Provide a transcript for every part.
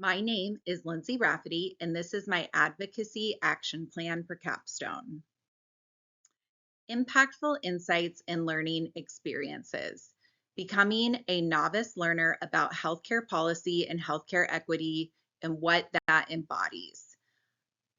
My name is Lindsay Rafferty, and this is my advocacy action plan for Capstone. Impactful insights and learning experiences. Becoming a novice learner about healthcare policy and healthcare equity and what that embodies.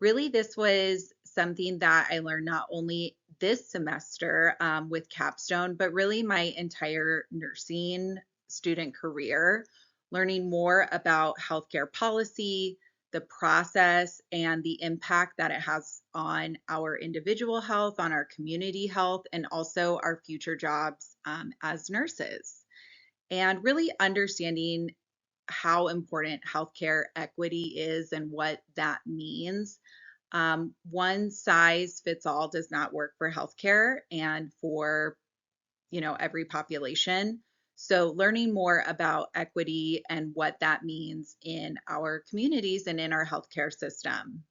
Really, this was something that I learned not only this semester with Capstone, but really my entire nursing student career, learning more about healthcare policy, the process, and the impact that it has on our individual health, on our community health, and also our future jobs as nurses. And really understanding how important healthcare equity is and what that means. One size fits all does not work for healthcare and for every population. So learning more about equity and what that means in our communities and in our healthcare system.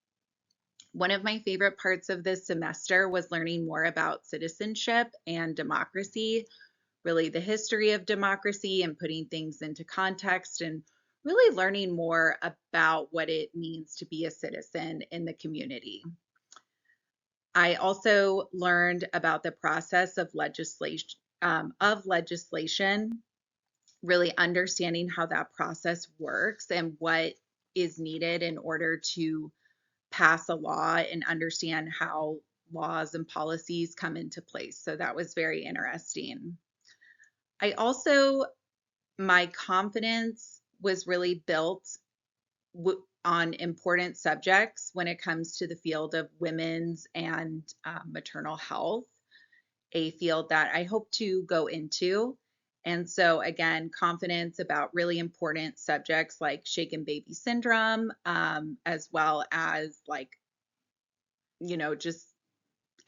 One of my favorite parts of this semester was learning more about citizenship and democracy, really the history of democracy and putting things into context and really learning more about what it means to be a citizen in the community. I also learned about the process of legislation, really understanding how that process works and what is needed in order to pass a law and understand how laws and policies come into place. So that was very interesting. I also, my confidence was really built on important subjects when it comes to the field of women's and maternal health, a field that I hope to go into. And so, again, confidence about really important subjects like shaken baby syndrome, as well as just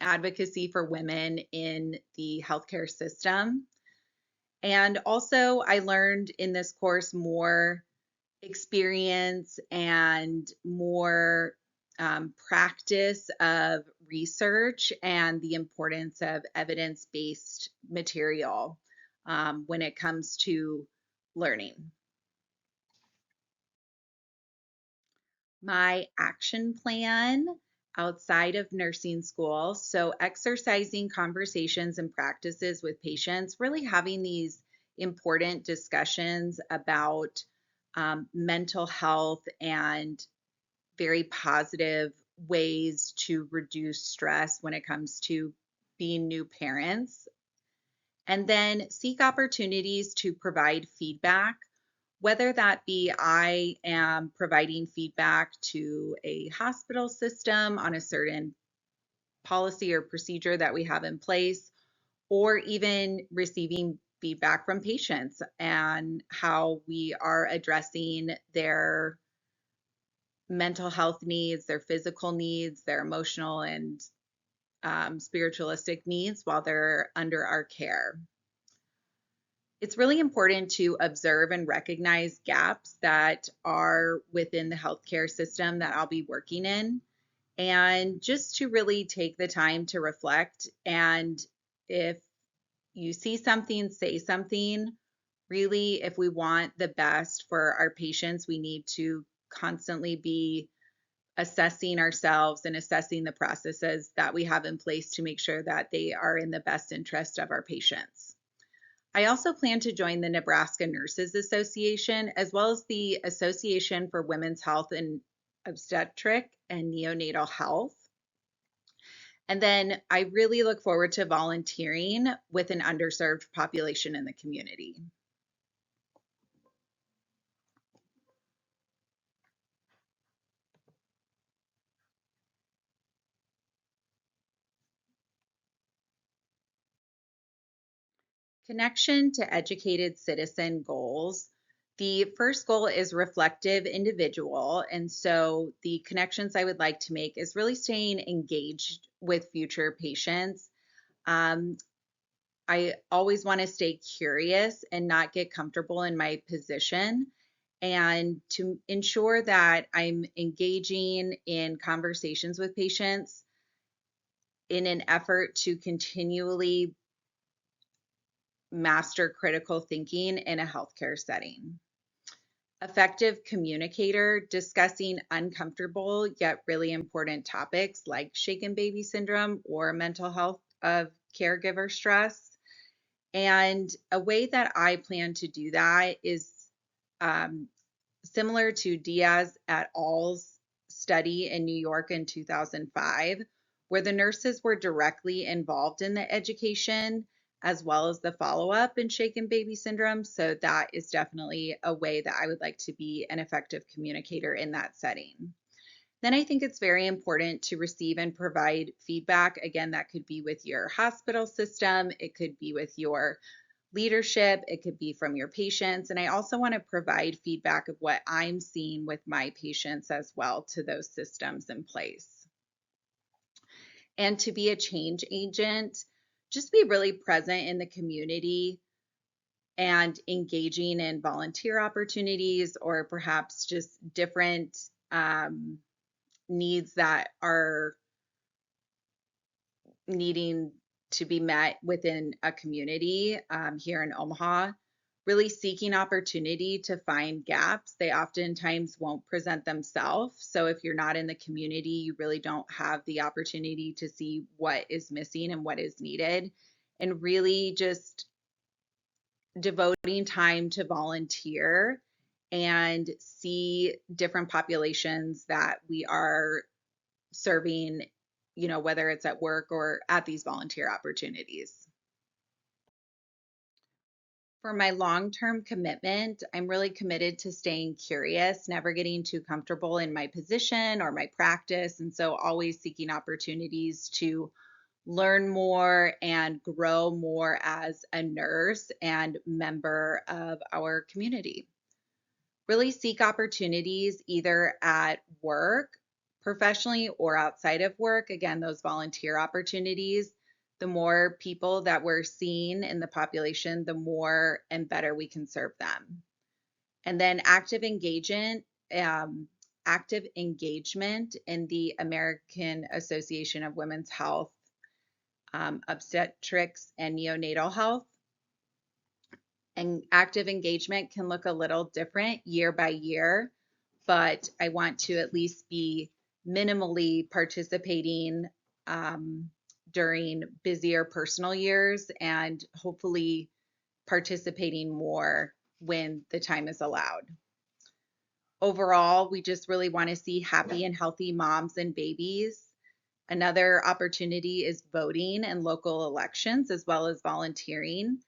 advocacy for women in the healthcare system. And also, I learned in this course more experience and more practice of research and the importance of evidence-based material when it comes to learning. My action plan outside of nursing school. So, exercising conversations and practices with patients, really having these important discussions about mental health and very positive ways to reduce stress when it comes to being new parents. And then seek opportunities to provide feedback, whether that be I am providing feedback to a hospital system on a certain policy or procedure that we have in place, or even receiving feedback from patients and how we are addressing their mental health needs, their physical needs, their emotional and spiritualistic needs while they're under our care. It's really important to observe and recognize gaps that are within the healthcare system that I'll be working in, and just to really take the time to reflect. And if you see something, say something. Really, if we want the best for our patients, we need to constantly be assessing ourselves and assessing the processes that we have in place to make sure that they are in the best interest of our patients. I also plan to join the Nebraska Nurses Association, as well as the Association for Women's Health and Obstetric and Neonatal Health. And then I really look forward to volunteering with an underserved population in the community. Connection to educated citizen goals. The first goal is reflective individual. And so the connections I would like to make is really staying engaged with future patients. Um, I always want to stay curious and not get comfortable in my position, and to ensure that I'm engaging in conversations with patients in an effort to continually master critical thinking in a healthcare setting. Effective communicator, discussing uncomfortable yet really important topics like shaken baby syndrome or mental health of caregiver stress. And a way that I plan to do that is um, similar to Diaz et al.'s study in New York in 2005, where the nurses were directly involved in the education as well as the follow up in shaken baby syndrome. So, that is definitely a way that I would like to be an effective communicator in that setting. Then I think it's very important to receive and provide feedback. Again, that could be with your hospital system, it could be with your leadership, it could be from your patients. And I also want to provide feedback of what I'm seeing with my patients as well to those systems in place. And to be a change agent, just be really present in the community and engaging in volunteer opportunities or perhaps just different needs that are needing to be met within a community here in Omaha, really seeking opportunity to find gaps. They oftentimes won't present themselves. So if you're not in the community, you really don't have the opportunity to see what is missing and what is needed. And really just devoting time to volunteer and see different populations that we are serving, whether it's at work or at these volunteer opportunities. For my long term commitment, I'm really committed to staying curious, never getting too comfortable in my position or my practice. And so, always seeking opportunities to learn more and grow more as a nurse and member of our community. Really seek opportunities either at work, professionally, or outside of work. Again, those volunteer opportunities. The more people that we're seeing in the population, the more and better we can serve them. And then active engagement in the American Association of Women's Health, Obstetrics and Neonatal Health. And active engagement can look a little different year by year, but I want to at least be minimally participating during busier personal years and hopefully participating more when the time is allowed. Overall, we just really want to see happy and healthy moms and babies. Another opportunity is voting in local elections as well as volunteering.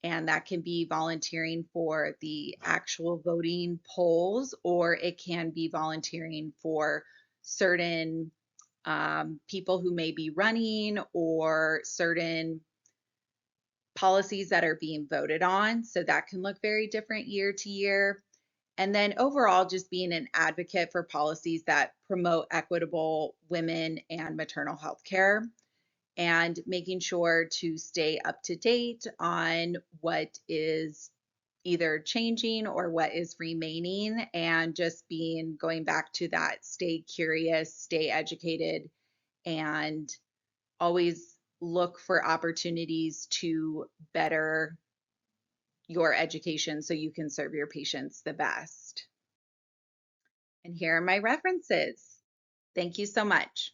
And that can be volunteering for the actual voting polls, or it can be volunteering for certain people who may be running or certain policies that are being voted on. So that can look very different year to year. And then overall, just being an advocate for policies that promote equitable women and maternal health care and making sure to stay up to date on what is either changing or what is remaining, and just going back to that stay curious, stay educated, and always look for opportunities to better your education so you can serve your patients the best. And here are my references. Thank you so much.